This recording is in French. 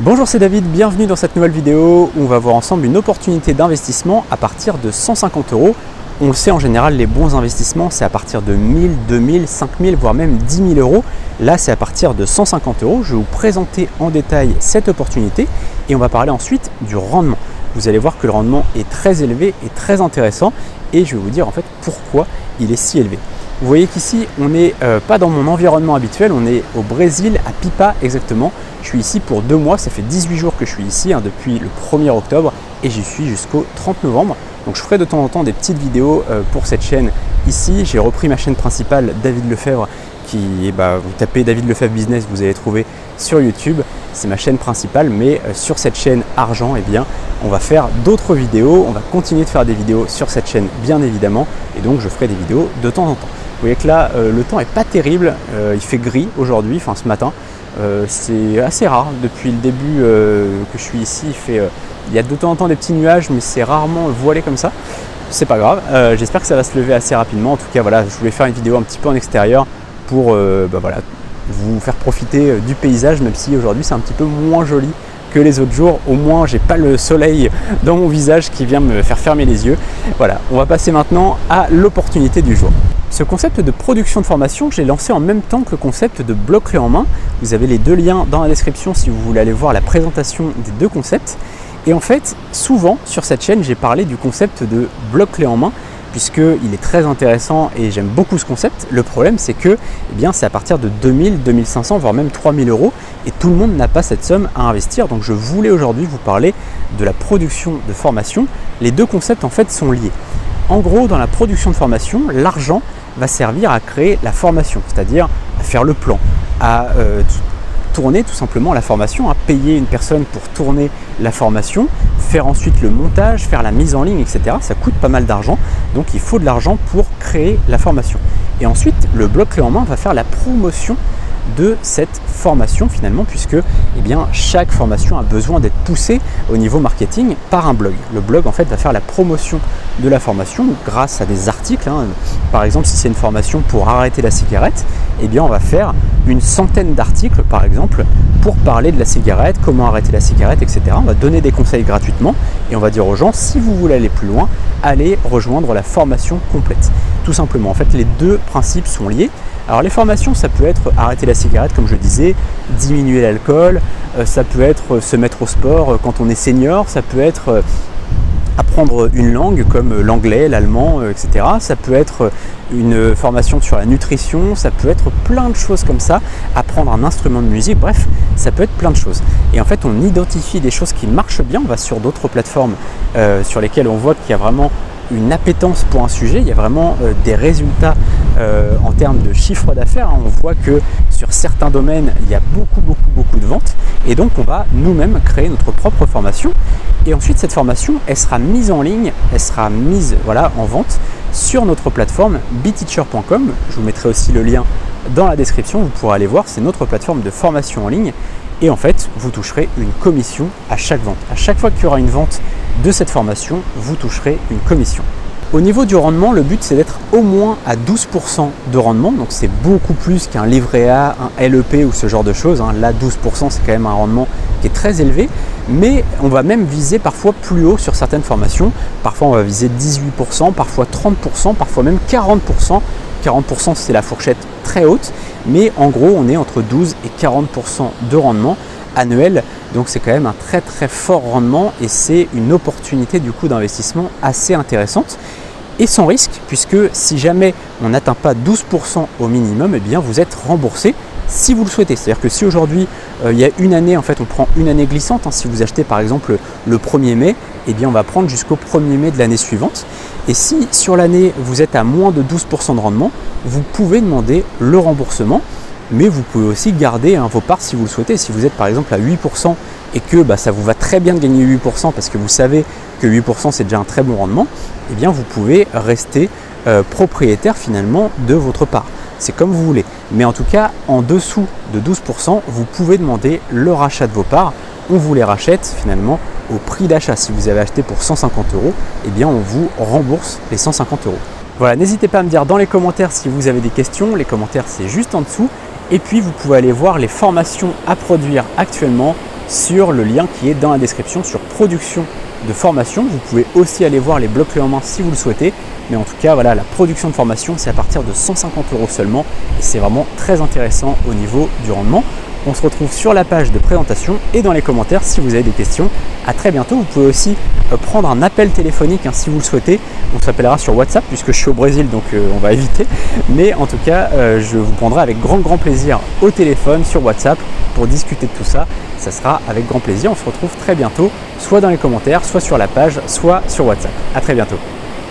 Bonjour, c'est David, bienvenue dans cette nouvelle vidéo où on va voir ensemble une opportunité d'investissement à partir de 150 €. On le sait, en général, les bons investissements, c'est à partir de 1000, 2000, 5000, voire même 10 000 €. Là, c'est à partir de 150 €. Je vais vous présenter en détail cette opportunité et on va parler ensuite du rendement. Vous allez voir que le rendement est très élevé et très intéressant et je vais vous dire en fait pourquoi il est si élevé. Vous voyez qu'ici, on n'est pas dans mon environnement habituel, on est au Brésil, à Pipa exactement. Je suis ici pour 2 mois, ça fait 18 jours que je suis ici, depuis le 1er octobre et j'y suis jusqu'au 30 novembre. Donc je ferai de temps en temps des petites vidéos pour cette chaîne ici. J'ai repris ma chaîne principale, David Lefebvre, vous tapez David Lefebvre Business, vous allez trouver sur YouTube. C'est ma chaîne principale, mais sur cette chaîne Argent, on va faire d'autres vidéos. On va continuer de faire des vidéos sur cette chaîne, bien évidemment, et donc je ferai des vidéos de temps en temps. Vous voyez que là, le temps est pas terrible, il fait gris aujourd'hui, enfin ce matin. C'est assez rare depuis le début que je suis ici. Il y a de temps en temps des petits nuages, mais c'est rarement voilé comme ça. C'est pas grave, j'espère que ça va se lever assez rapidement. En tout cas, voilà, je voulais faire une vidéo un petit peu en extérieur pour vous faire profiter du paysage, même si aujourd'hui c'est un petit peu moins joli que les autres jours. Au moins, j'ai pas le soleil dans mon visage qui vient me faire fermer les yeux. Voilà, on va passer maintenant à l'opportunité du jour. Ce concept de production de formation, je l'ai lancé en même temps que le concept de bloc clé en main. Vous avez les deux liens dans la description si vous voulez aller voir la présentation des deux concepts. Et en fait, souvent sur cette chaîne, j'ai parlé du concept de bloc clé en main puisqu'il est très intéressant et j'aime beaucoup ce concept. Le problème, c'est que c'est à partir de 2000, 2500, voire même 3000 € et tout le monde n'a pas cette somme à investir. Donc je voulais aujourd'hui vous parler de la production de formation. Les deux concepts en fait sont liés. En gros, dans la production de formation, l'argent va servir à créer la formation, c'est-à-dire à faire le plan, à tourner tout simplement la formation, à payer une personne pour tourner la formation, faire ensuite le montage, faire la mise en ligne, etc. Ça coûte pas mal d'argent, donc il faut de l'argent pour créer la formation. Et ensuite, le bloc clé en main va faire la promotion de cette formation finalement, puisque chaque formation a besoin d'être poussée au niveau marketing par un blog. Le blog en fait va faire la promotion de la formation grâce à des articles. Par exemple, si c'est une formation pour arrêter la cigarette, on va faire une centaine d'articles par exemple pour parler de la cigarette, comment arrêter la cigarette, etc. On va donner des conseils gratuitement et on va dire aux gens, si vous voulez aller plus loin, allez rejoindre la formation complète. Tout simplement, en fait, les deux principes sont liés. Alors les formations, ça peut être arrêter la cigarette, comme je disais, diminuer l'alcool, ça peut être se mettre au sport quand on est senior, ça peut être apprendre une langue comme l'anglais, l'allemand, etc. Ça peut être une formation sur la nutrition, ça peut être plein de choses comme ça, apprendre un instrument de musique, bref, ça peut être plein de choses. Et en fait, on identifie des choses qui marchent bien, on va sur d'autres plateformes sur lesquelles on voit qu'il y a vraiment une appétence pour un sujet, il y a vraiment des résultats en termes de chiffre d'affaires. On voit que sur certains domaines, il y a beaucoup de ventes et donc on va nous-mêmes créer notre propre formation et ensuite cette formation, elle sera mise en ligne, elle sera mise en vente sur notre plateforme beteacher.com. Je vous mettrai aussi le lien dans la description, vous pourrez aller voir, c'est notre plateforme de formation en ligne. Et en fait, vous toucherez une commission à chaque vente. À chaque fois qu'il y aura une vente de cette formation, vous toucherez une commission. Au niveau du rendement, le but c'est d'être au moins à 12% de rendement. Donc c'est beaucoup plus qu'un livret A, un LEP ou ce genre de choses. Là, 12% c'est quand même un rendement qui est très élevé. Mais on va même viser parfois plus haut sur certaines formations. Parfois on va viser 18%, parfois 30%, parfois même 40%. 40% c'est la fourchette très haute, mais en gros on est entre 12 et 40% de rendement annuel, donc c'est quand même un très fort rendement et c'est une opportunité du coup d'investissement assez intéressante et sans risque, puisque si jamais on n'atteint pas 12% au minimum, vous êtes remboursé si vous le souhaitez. C'est-à-dire que si aujourd'hui il y a une année, en fait on prend une année glissante, si vous achetez par exemple le 1er mai, on va prendre jusqu'au 1er mai de l'année suivante. Et si sur l'année vous êtes à moins de 12% de rendement, vous pouvez demander le remboursement, mais vous pouvez aussi garder vos parts si vous le souhaitez. Si vous êtes par exemple à 8% et que ça vous va très bien de gagner 8% parce que vous savez que 8% c'est déjà un très bon rendement, vous pouvez rester propriétaire finalement de votre part. C'est comme vous voulez. Mais en tout cas, en dessous de 12%, vous pouvez demander le rachat de vos parts. On vous les rachète finalement au prix d'achat. Si vous avez acheté pour 150 €, on vous rembourse les 150 €. Voilà, n'hésitez pas à me dire dans les commentaires si vous avez des questions. Les commentaires, c'est juste en dessous. Et puis, vous pouvez aller voir les formations à produire actuellement sur le lien qui est dans la description sur production de formation. Vous pouvez aussi aller voir les blocs clés en main si vous le souhaitez. Mais en tout cas, voilà, la production de formation, c'est à partir de 150 € seulement. Et c'est vraiment très intéressant au niveau du rendement. On se retrouve sur la page de présentation et dans les commentaires si vous avez des questions. À très bientôt. Vous pouvez aussi prendre un appel téléphonique si vous le souhaitez. On s'appellera sur WhatsApp puisque je suis au Brésil, donc on va éviter. Mais en tout cas, je vous prendrai avec grand plaisir au téléphone sur WhatsApp pour discuter de tout ça. Ça sera avec grand plaisir. On se retrouve très bientôt, soit dans les commentaires, soit sur la page, soit sur WhatsApp. À très bientôt.